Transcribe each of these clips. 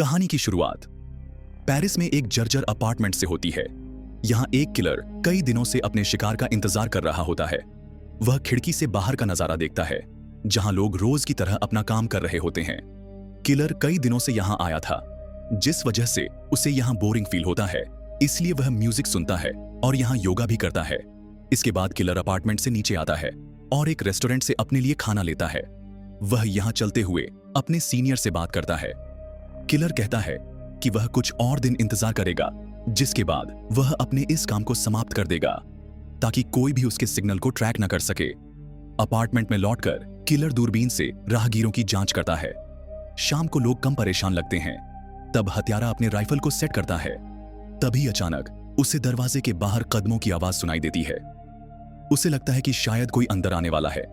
कहानी की शुरुआत पेरिस में एक जर्जर अपार्टमेंट से होती है। यहाँ एक किलर कई दिनों से अपने शिकार का इंतजार कर रहा होता है। वह खिड़की से बाहर का नजारा देखता है, जहां लोग रोज की तरह अपना काम कर रहे होते हैं। किलर कई दिनों से यहाँ आया था, जिस वजह से उसे यहाँ बोरिंग फील होता है, इसलिए वह म्यूजिक सुनता है और यहाँ योगा भी करता है। इसके बाद किलर अपार्टमेंट से नीचे आता है और एक रेस्टोरेंट से अपने लिए खाना लेता है। वह यहाँ चलते हुए अपने सीनियर से बात करता है। किलर कहता है कि वह कुछ और दिन इंतजार करेगा, जिसके बाद वह अपने इस काम को समाप्त कर देगा ताकि कोई भी उसके सिग्नल को ट्रैक न कर सके। अपार्टमेंट में लौटकर किलर दूरबीन से राहगीरों की जांच करता है। शाम को लोग कम परेशान लगते हैं। तब हत्यारा अपने राइफल को सेट करता है। तभी अचानक उसे दरवाजे के बाहर कदमों की आवाज सुनाई देती है। उसे लगता है कि शायद कोई अंदर आने वाला है।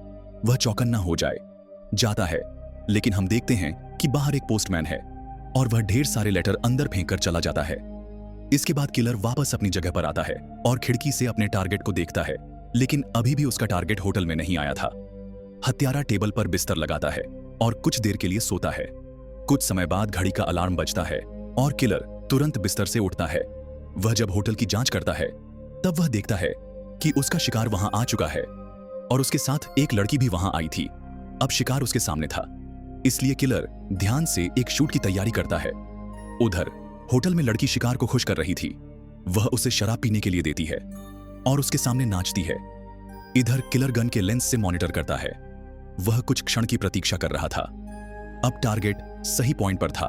वह चौकन्ना हो जाता है, लेकिन हम देखते हैं कि बाहर एक पोस्टमैन है और वह ढेर सारे लेटर अंदर फेंक कर चला जाता है। इसके बाद किलर वापस अपनी जगह पर आता है और खिड़की से अपने टारगेट को देखता है, लेकिन अभी भी उसका टारगेट होटल में नहीं आया था। हत्यारा टेबल पर बिस्तर लगाता है और कुछ देर के लिए सोता है। कुछ समय बाद घड़ी का अलार्म बजता है और किलर तुरंत बिस्तर से उठता है। वह जब होटल की जांच करता है, तब वह देखता है कि उसका शिकार वहां आ चुका है और उसके साथ एक लड़की भी वहां आई थी। अब शिकार उसके सामने था, इसलिए किलर ध्यान से एक शूट की तैयारी करता है। उधर होटल में लड़की शिकार को खुश कर रही थी। वह उसे शराब पीने के लिए देती है और उसके सामने नाचती है। इधर किलर गन के लेंस से मॉनिटर करता है। वह कुछ क्षण की प्रतीक्षा कर रहा था। अब टारगेट सही पॉइंट पर था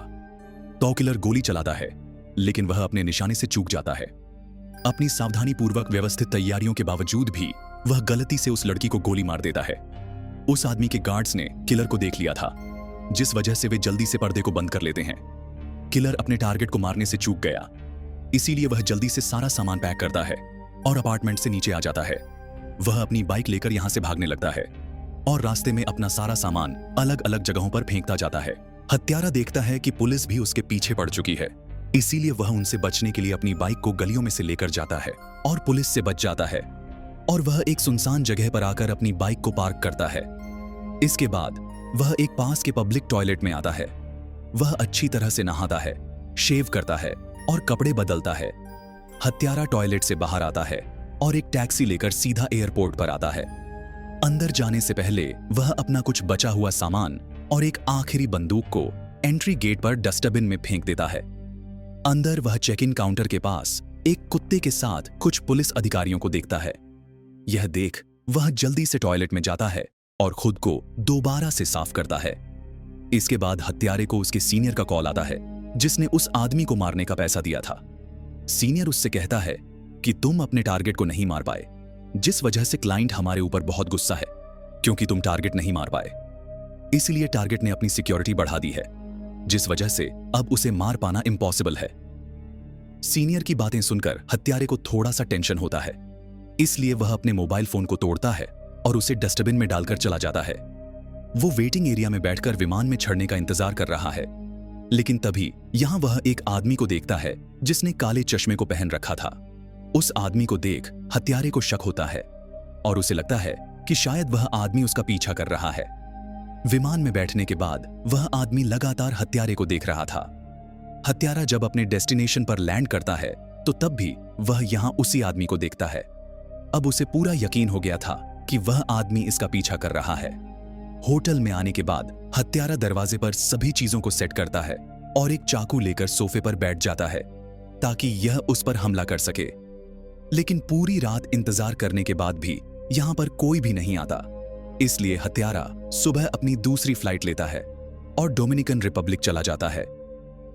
तो किलर गोली चलाता है, लेकिन वह अपने निशाने से चूक जाता है। अपनी सावधानीपूर्वक व्यवस्थित तैयारियों के बावजूद भी वह गलती से उस लड़की को गोली मार देता है। उस आदमी के गार्ड्स ने किलर को देख लिया था, जिस वजह से वे जल्दी से पर्दे को बंद कर लेते हैं। किलर अपने टारगेट को मारने से चूक गया, इसीलिए वह जल्दी से सारा सामान पैक करता है और अपार्टमेंट से नीचे आ जाता है। वह अपनी बाइक लेकर यहां से भागने लगता है और रास्ते में अपना सारा सामान अलग अलग जगहों पर फेंकता जाता है। हत्यारा देखता है कि पुलिस भी उसके पीछे पड़ चुकी है, इसीलिए वह उनसे बचने के लिए अपनी बाइक को गलियों में से लेकर जाता है और पुलिस से बच जाता है। और वह एक सुनसान जगह पर आकर अपनी बाइक को पार्क करता है। इसके बाद वह एक पास के पब्लिक टॉयलेट में आता है। वह अच्छी तरह से नहाता है, शेव करता है और कपड़े बदलता है। हत्यारा टॉयलेट से बाहर आता है और एक टैक्सी लेकर सीधा एयरपोर्ट पर आता है। अंदर जाने से पहले वह अपना कुछ बचा हुआ सामान और एक आखिरी बंदूक को एंट्री गेट पर डस्टबिन में फेंक देता है। अंदर वह चेक इन काउंटर के पास एक कुत्ते के साथ कुछ पुलिस अधिकारियों को देखता है। यह देख वह जल्दी से टॉयलेट में जाता है और खुद को दोबारा से साफ करता है। इसके बाद हत्यारे को उसके सीनियर का कॉल आता है, जिसने उस आदमी को मारने का पैसा दिया था। सीनियर उससे कहता है कि तुम अपने टारगेट को नहीं मार पाए, जिस वजह से क्लाइंट हमारे ऊपर बहुत गुस्सा है, क्योंकि तुम टारगेट नहीं मार पाए। इसलिए टारगेट ने अपनी सिक्योरिटी बढ़ा दी है, जिस वजह से अब उसे मार पाना इम्पॉसिबल है। सीनियर की बातें सुनकर हत्यारे को थोड़ा सा टेंशन होता है, इसलिए वह अपने मोबाइल फोन को तोड़ता है और उसे डस्टबिन में डालकर चला जाता है। वो वेटिंग एरिया में बैठकर विमान में चढ़ने का इंतजार कर रहा है, लेकिन तभी यहां वह एक आदमी को देखता है जिसने काले चश्मे को पहन रखा था। उस आदमी को देख हत्यारे को शक होता है और उसे लगता है कि शायद वह आदमी उसका पीछा कर रहा है। विमान में बैठने के बाद वह आदमी लगातार हत्यारे को देख रहा था। हत्यारा जब अपने डेस्टिनेशन पर लैंड करता है तो तब भी वह यहां उसी आदमी को देखता है। अब उसे पूरा यकीन हो गया था कि वह आदमी इसका पीछा कर रहा है। होटल में आने के बाद हत्यारा दरवाजे पर सभी चीजों को सेट करता है और एक चाकू लेकर सोफे पर बैठ जाता है ताकि यह उस पर हमला कर सके। लेकिन पूरी रात इंतजार करने के बाद भी यहां पर कोई भी नहीं आता, इसलिए हत्यारा सुबह अपनी दूसरी फ्लाइट लेता है और डोमिनिकन रिपब्लिक चला जाता है,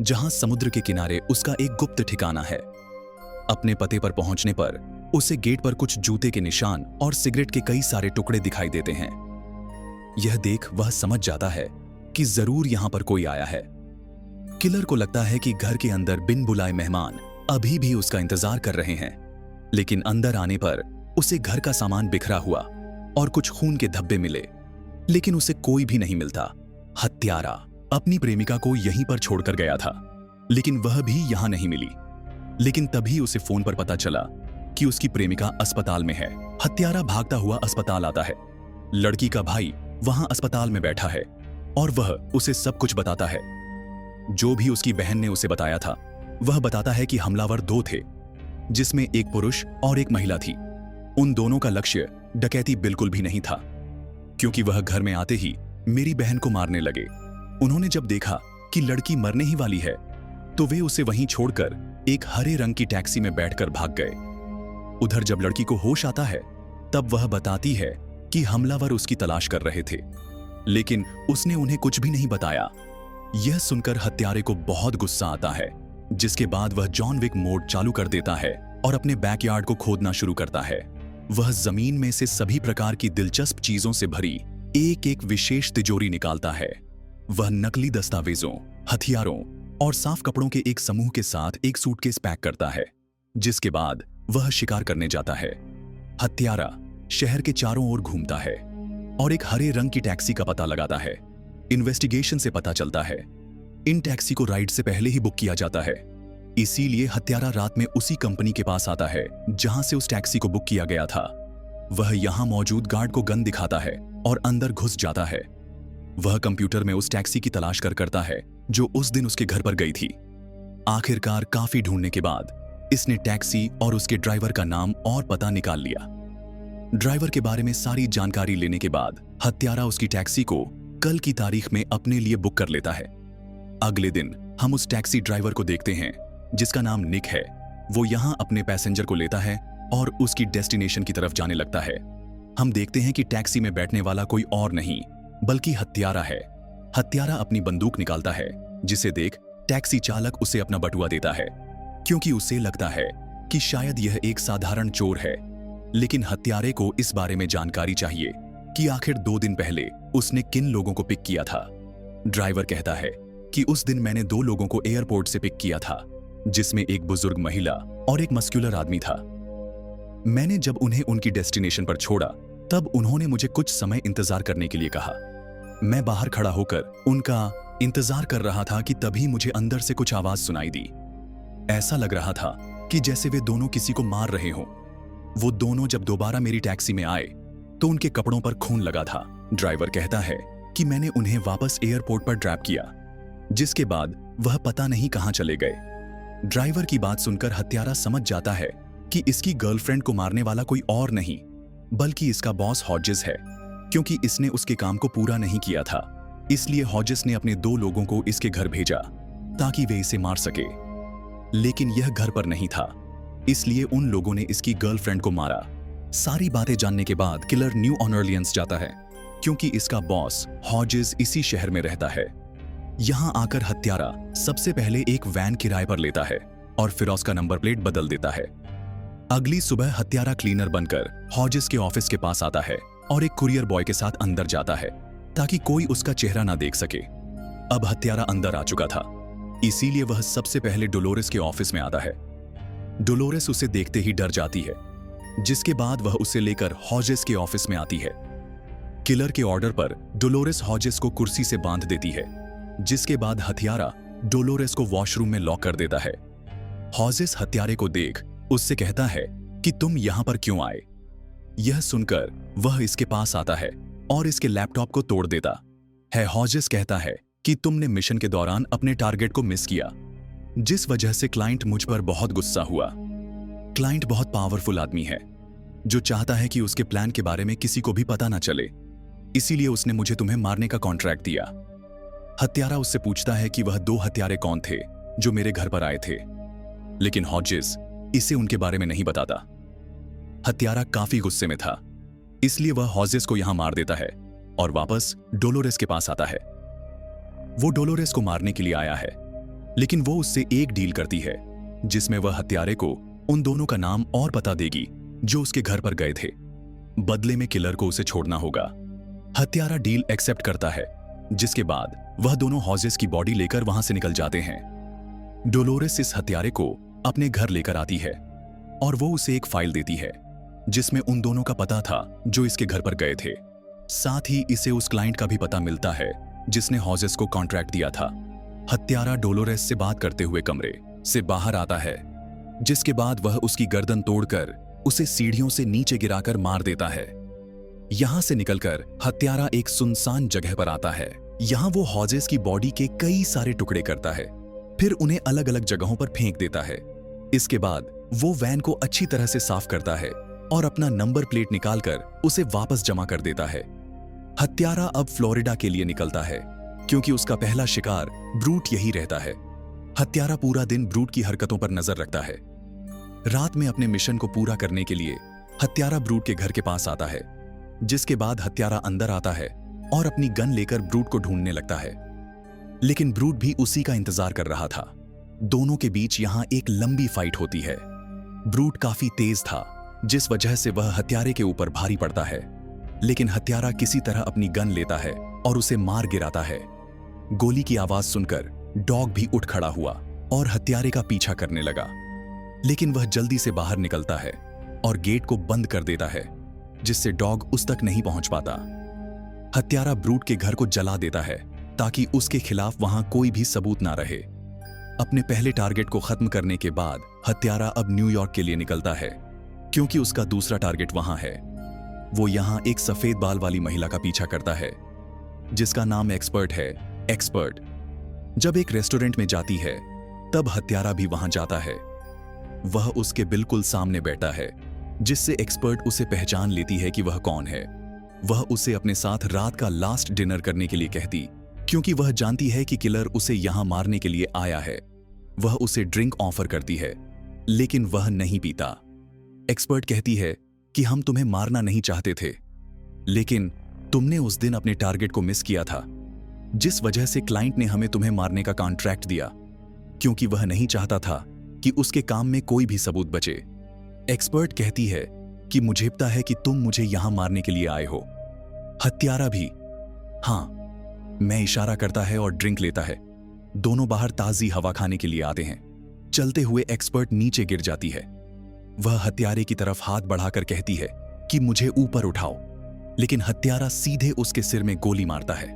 जहां समुद्र के किनारे उसका एक गुप्त ठिकाना है। अपने पते पर पहुंचने पर उसे गेट पर कुछ जूते के निशान और सिगरेट के कई सारे टुकड़े दिखाई देते हैं। यह देख वह समझ जाता है कि जरूर यहां पर कोई आया है। किलर को लगता है कि घर के अंदर बिन बुलाए मेहमान अभी भी उसका इंतजार कर रहे हैं, लेकिन अंदर आने पर उसे घर का सामान बिखरा हुआ और कुछ खून के धब्बे मिले, लेकिन उसे कोई भी नहीं मिलता। हत्यारा अपनी प्रेमिका को यहीं पर छोड़कर गया था, लेकिन वह भी यहां नहीं मिली। लेकिन तभी उसे फोन पर पता चला कि उसकी प्रेमिका अस्पताल में है। हत्यारा भागता हुआ अस्पताल आता है। लड़की का भाई वहां अस्पताल में बैठा है और वह उसे सब कुछ बताता है। जो भी उसकी बहन ने उसे बताया था वह बताता है कि हमलावर दो थे, जिसमें एक पुरुष और एक महिला थी। उन दोनों का लक्ष्य डकैती बिल्कुल भी नहीं था, क्योंकि वह घर में आते ही मेरी बहन को मारने लगे। उन्होंने जब देखा कि लड़की मरने ही वाली है तो वे उसे वहीं छोड़कर एक हरे रंग की टैक्सी में बैठकर भाग गए। उधर जब लड़की को होश आता है तब वह बताती है कि हमलावर उसकी तलाश कर रहे थे, लेकिन उसने उन्हें कुछ भी नहीं बताया। यह सुनकर हत्यारे को बहुत गुस्सा आता है, जिसके बाद वह जॉन विक मोड चालू कर देता है और अपने बैकयार्ड को खोदना शुरू करता है। वह जमीन में से सभी प्रकार की दिलचस्प चीजों से भरी एक एक विशेष तिजोरी निकालता है। वह नकली दस्तावेजों, हथियारों और साफ कपड़ों के एक समूह के साथ एक सूटकेस पैक करता है, जिसके बाद वह शिकार करने जाता है। हत्यारा शहर के चारों ओर घूमता है और एक हरे रंग की टैक्सी का पता लगाता है। इन्वेस्टिगेशन से पता चलता है इन टैक्सी को राइड से पहले ही बुक किया जाता है, इसीलिए हत्यारा रात में उसी कंपनी के पास आता है जहां से उस टैक्सी को बुक किया गया था। वह यहां मौजूद गार्ड को गन दिखाता है और अंदर घुस जाता है। वह कंप्यूटर में उस टैक्सी की तलाश करता है जो उस दिन उसके घर पर गई थी। आखिरकार काफी ढूंढने के बाद इसने टैक्सी और उसके ड्राइवर का नाम और पता निकाल लिया। ड्राइवर के बारे में सारी जानकारी लेने के बाद हत्यारा उसकी टैक्सी को कल की तारीख में अपने लिए बुक कर लेता है। अगले दिन हम उस टैक्सी ड्राइवर को देखते हैं जिसका नाम निक है। वो यहां अपने पैसेंजर को लेता है और उसकी डेस्टिनेशन की तरफ जाने लगता है। हम देखते हैं कि टैक्सी में बैठने वाला कोई और नहीं बल्कि हत्यारा है। हत्यारा अपनी बंदूक निकालता है, जिसे देख टैक्सी चालक उसे अपना बटुआ देता है, क्योंकि उसे लगता है कि शायद यह एक साधारण चोर है। लेकिन हत्यारे को इस बारे में जानकारी चाहिए कि आखिर 2 दिन पहले उसने किन लोगों को पिक किया था। ड्राइवर कहता है कि उस दिन मैंने 2 लोगों को एयरपोर्ट से पिक किया था, जिसमें एक बुजुर्ग महिला और एक मस्कुलर आदमी था। मैंने जब उन्हें उनकी डेस्टिनेशन पर छोड़ा तब उन्होंने मुझे कुछ समय इंतजार करने के लिए कहा। मैं बाहर खड़ा होकर उनका इंतजार कर रहा था कि तभी मुझे अंदर से कुछ आवाज सुनाई दी। ऐसा लग रहा था कि जैसे वे दोनों किसी को मार रहे हों। वो दोनों जब दोबारा मेरी टैक्सी में आए तो उनके कपड़ों पर खून लगा था। ड्राइवर कहता है कि मैंने उन्हें वापस एयरपोर्ट पर ड्रॉप किया, जिसके बाद वह पता नहीं कहां चले गए। ड्राइवर की बात सुनकर हत्यारा समझ जाता है कि इसकी गर्लफ्रेंड को मारने वाला कोई और नहीं बल्कि इसका बॉस हॉजेस है, क्योंकि इसने उसके काम को पूरा नहीं किया था। इसलिए हॉजेस ने अपने 2 लोगों को इसके घर भेजा ताकि वे इसे मार सके, लेकिन यह घर पर नहीं था, इसलिए उन लोगों ने इसकी गर्लफ्रेंड को मारा। सारी बातें जानने के बाद किलर न्यू ऑर्लियंस जाता है, क्योंकि इसका बॉस हॉजेस इसी शहर में रहता है। यहां आकर हत्यारा सबसे पहले एक वैन किराए पर लेता है और फिर उसका नंबर प्लेट बदल देता है। अगली सुबह हत्यारा क्लीनर बनकर हॉजेस के ऑफिस के पास आता है और एक कुरियर बॉय के साथ अंदर जाता है ताकि कोई उसका चेहरा ना देख सके। अब हत्यारा अंदर आ चुका था, इसीलिए वह सबसे पहले डोलोरेस के ऑफिस में आता है। डोलोरेस उसे देखते ही डर जाती है, जिसके बाद वह उसे लेकर हॉजेस के ऑफिस में आती है। किलर के ऑर्डर पर डोलोरेस हॉजेस को कुर्सी से बांध देती है, जिसके बाद हत्यारा डोलोरेस को वॉशरूम में लॉक कर देता है। हॉजेस हत्यारे को देख उससे कहता है कि तुम यहां पर क्यों आए। यह सुनकर वह इसके पास आता है और इसके लैपटॉप को तोड़ देता है। हॉजेस कहता है कि तुमने मिशन के दौरान अपने टारगेट को मिस किया, जिस वजह से क्लाइंट मुझ पर बहुत गुस्सा हुआ। क्लाइंट बहुत पावरफुल आदमी है जो चाहता है कि उसके प्लान के बारे में किसी को भी पता ना चले, इसीलिए उसने मुझे तुम्हें मारने का कॉन्ट्रैक्ट दिया। हत्यारा उससे पूछता है कि वह 2 हत्यारे कौन थे जो मेरे घर पर आए थे, लेकिन हॉजेस इसे उनके बारे में नहीं बताता। हत्यारा काफी गुस्से में था, इसलिए वह हॉजेस को यहां मार देता है और वापस डोलोरेस के पास आता है। वो डोलोरेस को मारने के लिए आया है, लेकिन वो उससे एक डील करती है जिसमें वह हत्यारे को उन दोनों का नाम और पता देगी जो उसके घर पर गए थे। बदले में किलर को उसे छोड़ना होगा। हत्यारा डील एक्सेप्ट करता है, जिसके बाद वह दोनों हॉजेस की बॉडी लेकर वहां से निकल जाते हैं। डोलोरेस इस हत्यारे को अपने घर लेकर आती है और वो उसे एक फाइल देती है जिसमें उन दोनों का पता था जो इसके घर पर गए थे। साथ ही इसे उस क्लाइंट का भी पता मिलता है जिसने हॉजेस को कॉन्ट्रैक्ट दिया था। हत्यारा डोलोरेस से बात करते हुए कमरे से बाहर आता है, जिसके बाद वह उसकी गर्दन तोड़कर उसे सीढ़ियों से नीचे गिराकर मार देता है। यहां से निकलकर हत्यारा एक सुनसान जगह पर आता है। यहाँ वो हॉजेस की बॉडी के कई सारे टुकड़े करता है, फिर उन्हें अलग अलग जगहों पर फेंक देता है। इसके बाद वो वैन को अच्छी तरह से साफ करता है और अपना नंबर प्लेट निकालकर उसे वापस जमा कर देता है। हत्यारा अब फ्लोरिडा के लिए निकलता है क्योंकि उसका पहला शिकार ब्रूट यही रहता है। हत्यारा पूरा दिन ब्रूट की हरकतों पर नजर रखता है। रात में अपने मिशन को पूरा करने के लिए हत्यारा ब्रूट के घर के पास आता है, जिसके बाद हत्यारा अंदर आता है और अपनी गन लेकर ब्रूट को ढूंढने लगता है। लेकिन ब्रूट भी उसी का इंतजार कर रहा था। दोनों के बीच यहां एक लंबी फाइट होती है। ब्रूट काफी तेज था, जिस वजह से वह हत्यारे के ऊपर भारी पड़ता है, लेकिन हत्यारा किसी तरह अपनी गन लेता है और उसे मार गिराता है। गोली की आवाज सुनकर डॉग भी उठ खड़ा हुआ और हत्यारे का पीछा करने लगा, लेकिन वह जल्दी से बाहर निकलता है और गेट को बंद कर देता है, जिससे डॉग उस तक नहीं पहुंच पाता। हत्यारा ब्रूट के घर को जला देता है ताकि उसके खिलाफ वहां कोई भी सबूत ना रहे। अपने पहले टारगेट को खत्म करने के बाद हत्यारा अब न्यूयॉर्क के लिए निकलता है, क्योंकि उसका दूसरा टारगेट वहां है। वो यहां एक सफेद बाल वाली महिला का पीछा करता है, जिसका नाम एक्सपर्ट है। एक्सपर्ट जब एक रेस्टोरेंट में जाती है, तब हत्यारा भी वहां जाता है। वह उसके बिल्कुल सामने बैठा है, जिससे एक्सपर्ट उसे पहचान लेती है कि वह कौन है। वह उसे अपने साथ रात का लास्ट डिनर करने के लिए कहती, क्योंकि वह जानती है कि किलर उसे यहां मारने के लिए आया है। वह उसे ड्रिंक ऑफर करती है, लेकिन वह नहीं पीता। एक्सपर्ट कहती है कि हम तुम्हें मारना नहीं चाहते थे, लेकिन तुमने उस दिन अपने टारगेट को मिस किया था, जिस वजह से क्लाइंट ने हमें तुम्हें मारने का कॉन्ट्रैक्ट दिया, क्योंकि वह नहीं चाहता था कि उसके काम में कोई भी सबूत बचे। एक्सपर्ट कहती है कि मुझे पता है कि तुम मुझे यहां मारने के लिए आए हो। हत्यारा भी हाँ, मैं इशारा करता है और ड्रिंक लेता है। दोनों बाहर ताजी हवा खाने के लिए आते हैं। चलते हुए एक्सपर्ट नीचे गिर जाती है। वह हत्यारे की तरफ हाथ बढ़ाकर कहती है कि मुझे ऊपर उठाओ, लेकिन हत्यारा सीधे उसके सिर में गोली मारता है।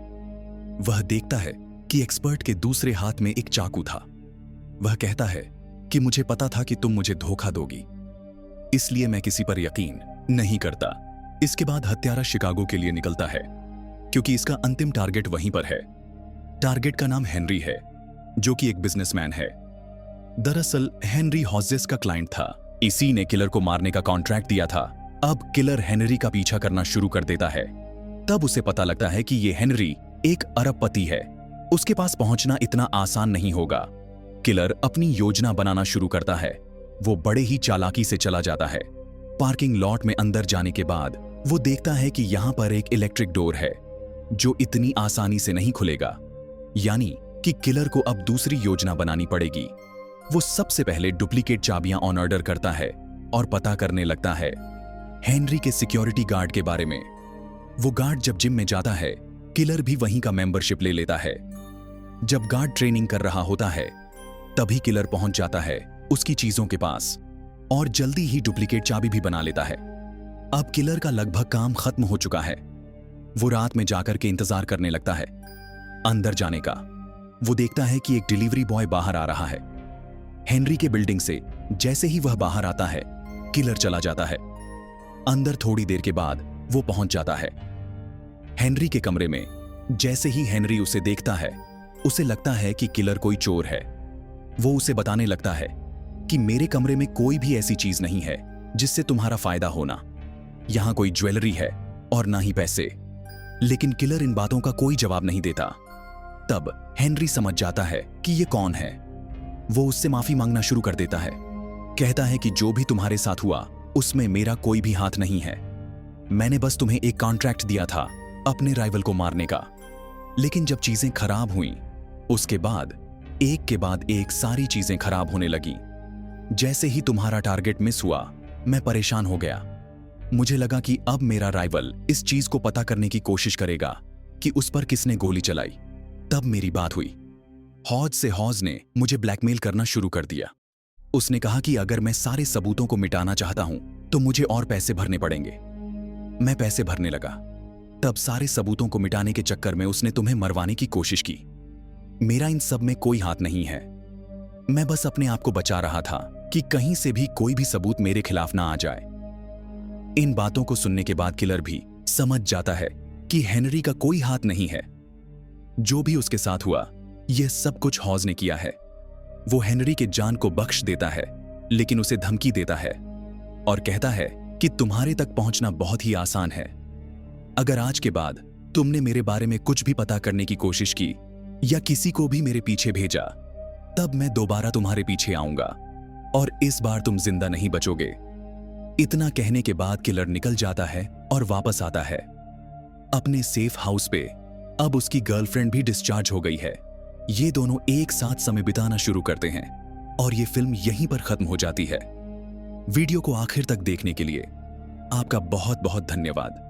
वह देखता है कि एक्सपर्ट के दूसरे हाथ में एक चाकू था। वह कहता है कि मुझे पता था कि तुम मुझे धोखा दोगी, इसलिए मैं किसी पर यकीन नहीं करता। इसके बाद हत्यारा शिकागो के लिए निकलता है, क्योंकि इसका अंतिम टारगेट वहीं पर है। टारगेट का नाम हेनरी है, जो कि एक बिजनेसमैन है। दरअसल हेनरी हॉजेस का क्लाइंट था। इसी ने किलर को मारने का कॉन्ट्रैक्ट दिया था। अब किलर हेनरी का पीछा करना शुरू कर देता है। तब उसे पता लगता है कि ये हेनरी एक अरबपति है। उसके पास पहुंचना इतना आसान नहीं होगा। किलर अपनी योजना बनाना शुरू करता है। वो बड़े ही चालाकी से चला जाता है। पार्किंग लॉट में अंदर जाने के बाद वो देखता है कि यहां पर एक इलेक्ट्रिक डोर है, जो इतनी आसानी से नहीं खुलेगा। यानी कि किलर को अब दूसरी योजना बनानी पड़ेगी। वो सबसे पहले डुप्लीकेट चाबियां ऑन ऑर्डर करता है और पता करने लगता है हेनरी के सिक्योरिटी गार्ड के बारे में। वो गार्ड जब जिम में जाता है, किलर भी वहीं का मेंबरशिप ले लेता है। जब गार्ड ट्रेनिंग कर रहा होता है, तभी किलर पहुंच जाता है उसकी चीजों के पास और जल्दी ही डुप्लीकेट चाबी भी बना लेता है। अब किलर का लगभग काम खत्म हो चुका है। वो रात में जाकर के इंतजार करने लगता है अंदर जाने का। वो देखता है कि एक डिलीवरी बॉय बाहर आ रहा है। हेनरी के बिल्डिंग से जैसे ही वह बाहर आता है, किलर चला जाता है। अंदर थोड़ी देर के बाद वो पहुंच जाता है हेनरी के कमरे में। जैसे ही हेनरी उसे देखता है, उसे लगता है कि किलर कोई चोर है। वो उसे बताने लगता है कि मेरे कमरे में कोई भी ऐसी चीज नहीं है जिससे तुम्हारा फायदा होना। यहां कोई ज्वेलरी है और ना ही पैसे। लेकिन किलर इन बातों का कोई जवाब नहीं देता। तब हेनरी समझ जाता है कि ये कौन है। वो उससे माफी मांगना शुरू कर देता है। कहता है कि जो भी तुम्हारे साथ हुआ, उसमें मेरा कोई भी हाथ नहीं है। मैंने बस तुम्हें एक कॉन्ट्रैक्ट दिया था अपने राइवल को मारने का। लेकिन जब चीजें खराब हुई, उसके बाद एक के बाद एक सारी चीजें खराब होने लगी। जैसे ही तुम्हारा टारगेट मिस हुआ, मैं परेशान हो गया। मुझे लगा कि अब मेरा राइवल इस चीज को पता करने की कोशिश करेगा कि उस पर किसने गोली चलाई। तब मेरी बात हुई। हॉज से हॉज ने मुझे ब्लैकमेल करना शुरू कर दिया। उसने कहा कि अगर मैं सारे सबूतों को मिटाना चाहता हूं तो मुझे और पैसे भरने पड़ेंगे। मैं पैसे भरने लगा। तब सारे सबूतों को मिटाने के चक्कर में उसने तुम्हें मरवाने की कोशिश की। मेरा इन सब में कोई हाथ नहीं है। मैं बस अपने आप को बचा रहा था कि कहीं से भी कोई भी सबूत मेरे खिलाफ ना आ जाए। इन बातों को सुनने के बाद किलर भी समझ जाता है कि हेनरी का कोई हाथ नहीं है। जो भी उसके साथ हुआ, यह सब कुछ हॉज ने किया है। वो हेनरी के जान को बख्श देता है, लेकिन उसे धमकी देता है और कहता है कि तुम्हारे तक पहुंचना बहुत ही आसान है। अगर आज के बाद तुमने मेरे बारे में कुछ भी पता करने की कोशिश की या किसी को भी मेरे पीछे भेजा, तब मैं दोबारा तुम्हारे पीछे आऊंगा और इस बार तुम जिंदा नहीं बचोगे। इतना कहने के बाद किलर निकल जाता है और वापस आता है अपने सेफ हाउस पे। अब उसकी गर्लफ्रेंड भी डिस्चार्ज हो गई है। ये दोनों एक साथ समय बिताना शुरू करते हैं और ये फिल्म यहीं पर खत्म हो जाती है। वीडियो को आखिर तक देखने के लिए आपका बहुत बहुत धन्यवाद।